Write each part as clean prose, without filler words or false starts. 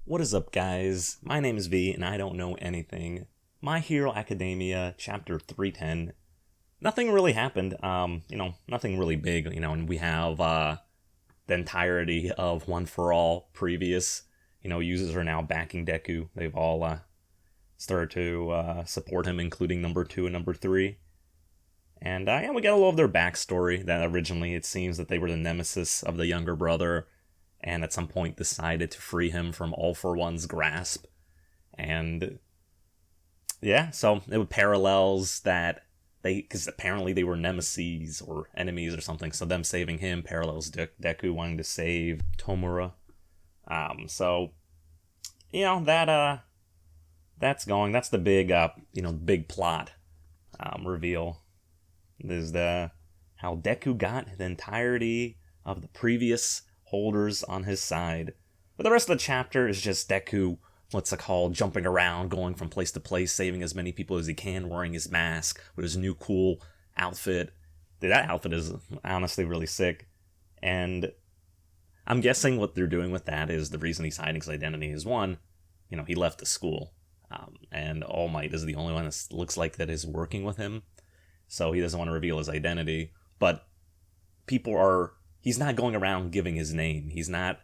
What is up, guys? My name is V, and I don't know anything. My Hero Academia, Chapter 310. Nothing really happened. Nothing really big. And we have the entirety of One for All previous. Users are now backing Deku. They've all started to support him, including number 2 and number 3. And we get a little of their backstory. That originally it seems that they were the nemesis of the younger brother, and at some point decided to free him from All for One's grasp. And yeah, so it parallels that because apparently they were nemesis or enemies or something, so them saving him parallels Deku wanting to save Tomura. That's going. That's the big plot reveal. Is how Deku got the entirety of the previous holders on his side. But the rest of the chapter is just Deku, jumping around, going from place to place, saving as many people as he can, wearing his mask with his new cool outfit. Dude, that outfit is honestly really sick. And I'm guessing what they're doing with that is the reason he's hiding his identity is one, he left the school. And All Might is the only one that looks like that is working with him. So he doesn't want to reveal his identity. But he's not going around giving his name. He's not,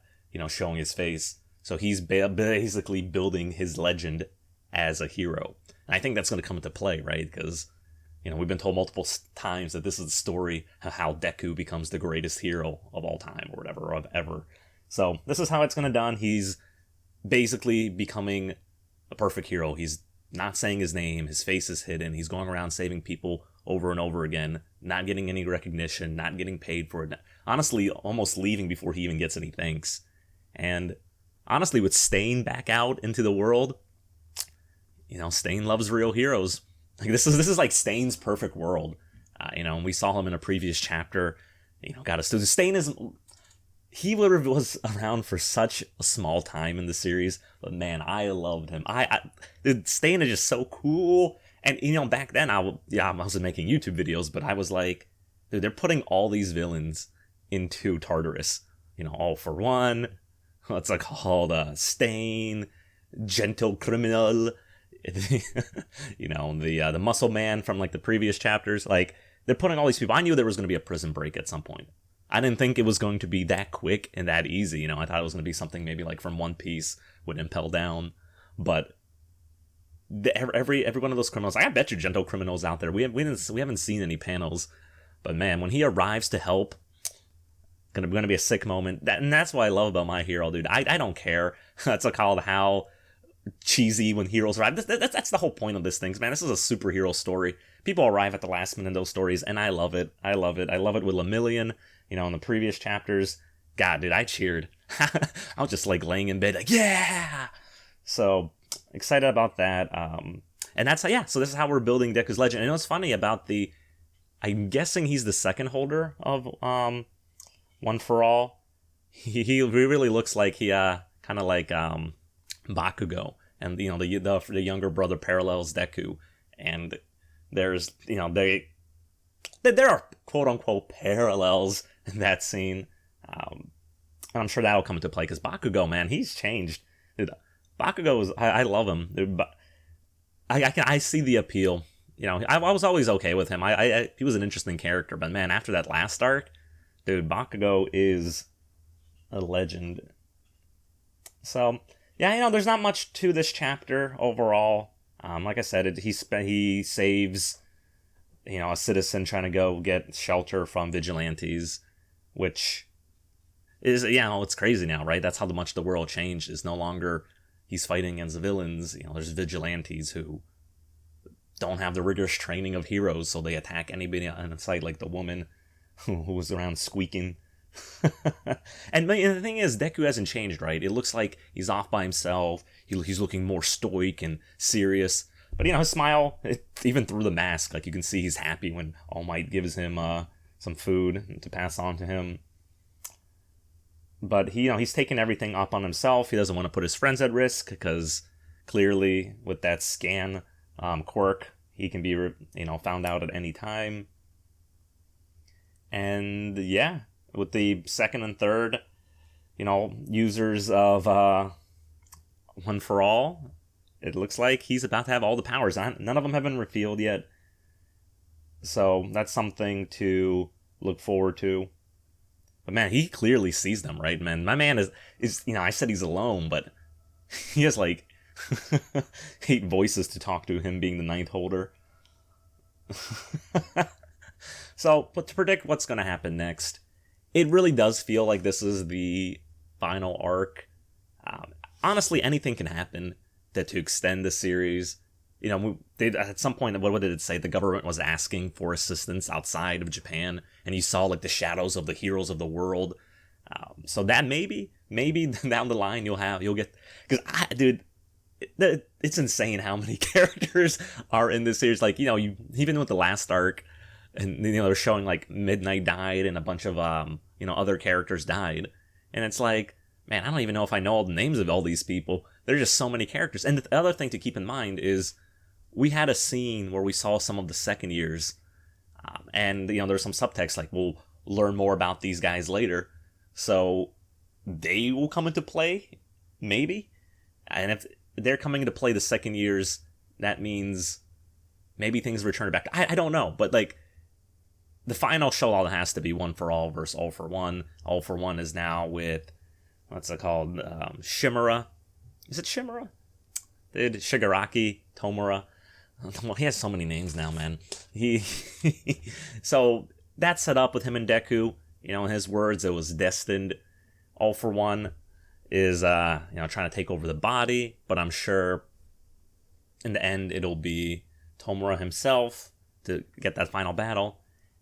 showing his face. So he's basically building his legend as a hero. And I think that's going to come into play, right? Because, we've been told multiple times that this is the story of how Deku becomes the greatest hero of all time or whatever, or of ever. So this is how it's going to done. He's basically becoming a perfect hero. He's not saying his name. His face is hidden. He's going around saving people over and over again, not getting any recognition, not getting paid for it. Honestly, almost leaving before he even gets any thanks. And honestly, with Stain back out into the world, Stain loves real heroes. Like this is like Stain's perfect world. We saw him in a previous chapter. Got a student. Stain he was around for such a small time in the series, but man, I loved him. Stain is just so cool. And, back then, I wasn't making YouTube videos, but I was like, dude, they're putting all these villains into Tartarus. All for One, what's it called? Stain, Gentle Criminal, the Muscle Man from, the previous chapters. They're putting all these people. I knew there was going to be a prison break at some point. I didn't think it was going to be that quick and that easy. I thought it was going to be something maybe from One Piece with Impel Down. But every one of those criminals, I bet you Gentle Criminals out there. We haven't seen any panels, but man, when he arrives to help, gonna be a sick moment. And that's what I love about My Hero, dude. I don't care. That's called how cheesy when heroes arrive. That's the whole point of this thing, man. This is a superhero story. People arrive at the last minute in those stories, and I love it. I love it with Lemillion. In the previous chapters, God, dude, I cheered. I was just laying in bed, yeah. So excited about that. And that's so this is how we're building Deku's legend. And what's funny about I'm guessing he's the second holder of One for All. He really looks like he kind of like Bakugo, and the younger brother parallels Deku, and there's there are quote unquote parallels in that scene. And I'm sure that'll come into play because Bakugo, man, he's changed. Dude, Bakugo is, I love him. Dude, but I see the appeal. I was always okay with him. He was an interesting character, but man, after that last arc, dude, Bakugo is a legend. So yeah, there's not much to this chapter overall. Like I said, he saves a citizen trying to go get shelter from vigilantes, which is it's crazy now, right? That's how much the world changed. Is no longer he's fighting against villains. There's vigilantes who don't have the rigorous training of heroes, so they attack anybody on sight, like the woman who was around squeaking. And the thing is, Deku hasn't changed, right? It looks like he's off by himself. He's looking more stoic and serious. But his smile, even through the mask, you can see he's happy when All Might gives him some food to pass on to him. But he's taking everything up on himself. He doesn't want to put his friends at risk because clearly with that scan quirk, he can be found out at any time. And yeah, with the second and third, users of One for All, it looks like he's about to have all the powers. None of them have been revealed yet. So that's something to look forward to. But man, he clearly sees them, right, man? My man is I said he's alone, but he has like 8 voices to talk to, him being the 9th holder. So, but to predict what's going to happen next, it really does feel like this is the final arc. Honestly, anything can happen to extend the series. At some point, what did it say? The government was asking for assistance outside of Japan, and you saw like the shadows of the heroes of the world. So that maybe down the line you'll get, because dude, it's insane how many characters are in this series. Like even with the last arc, and they're showing like Midnight died and a bunch of other characters died, and it's like, man, I don't even know if I know all the names of all these people. There's just so many characters. And the other thing to keep in mind is we had a scene where we saw some of the second years, and there's some subtext like we'll learn more about these guys later, so they will come into play maybe. And if they're coming into play the second years, that means maybe things return back. I don't know, but like the final showdown has to be One for All versus All for One. All for One is now with, what's it called? Shimura. Is it Shimura? Shigaraki Tomura. Well, he has so many names now, man. So that's set up with him and Deku. In his words, it was destined. All for One is trying to take over the body, but I'm sure in the end it'll be Tomura himself to get that final battle.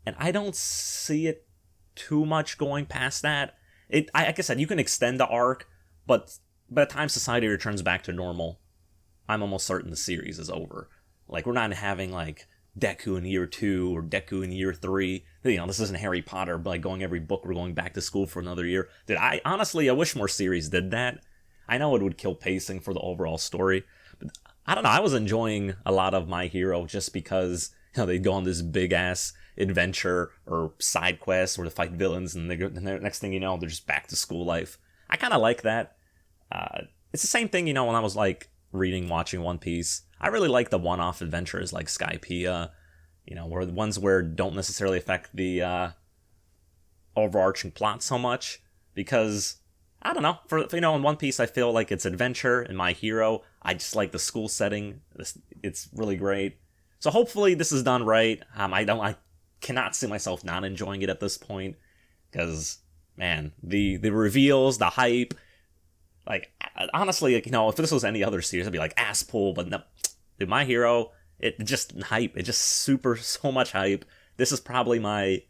And I don't see it too much going past that. Like I said, you can extend the arc, but by the time society returns back to normal, I'm almost certain the series is over. Like, we're not having like Deku in year 2 or Deku in year 3. This isn't Harry Potter, but like going every book, we're going back to school for another year. I wish more series did that. I know it would kill pacing for the overall story, but I don't know. I was enjoying a lot of My Hero just because they'd go on this big ass adventure or side quest where to fight villains, and the next thing you know, they're just back to school life. I kind of like that. It's the same thing, when I was like watching One Piece. I really like the one-off adventures like Skypiea, where the ones where don't necessarily affect the overarching plot so much, because I don't know. For in One Piece, I feel like it's adventure. In My Hero, I just like the school setting. It's really great. So hopefully this is done right. I cannot see myself not enjoying it at this point, because man, the reveals, the hype. Like, honestly, if this was any other series, I'd be like ass pull. But no, dude, My Hero, it just hype. It just so much hype. This is probably my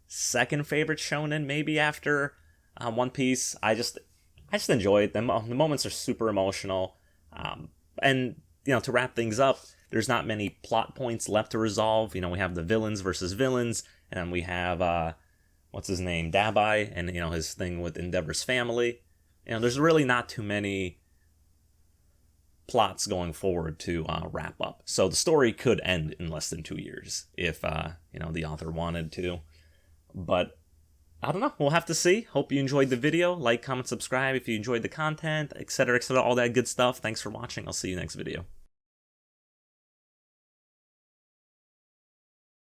second favorite shonen, maybe after One Piece. I just enjoy it. The moments are super emotional. And to wrap things up, there's not many plot points left to resolve. We have the villains versus villains, and then we have what's his name, Dabai, and his thing with Endeavor's family. There's really not too many plots going forward to wrap up. So the story could end in less than 2 years if the author wanted to. But I don't know. We'll have to see. Hope you enjoyed the video. Like, comment, subscribe if you enjoyed the content, etc., all that good stuff. Thanks for watching. I'll see you next video.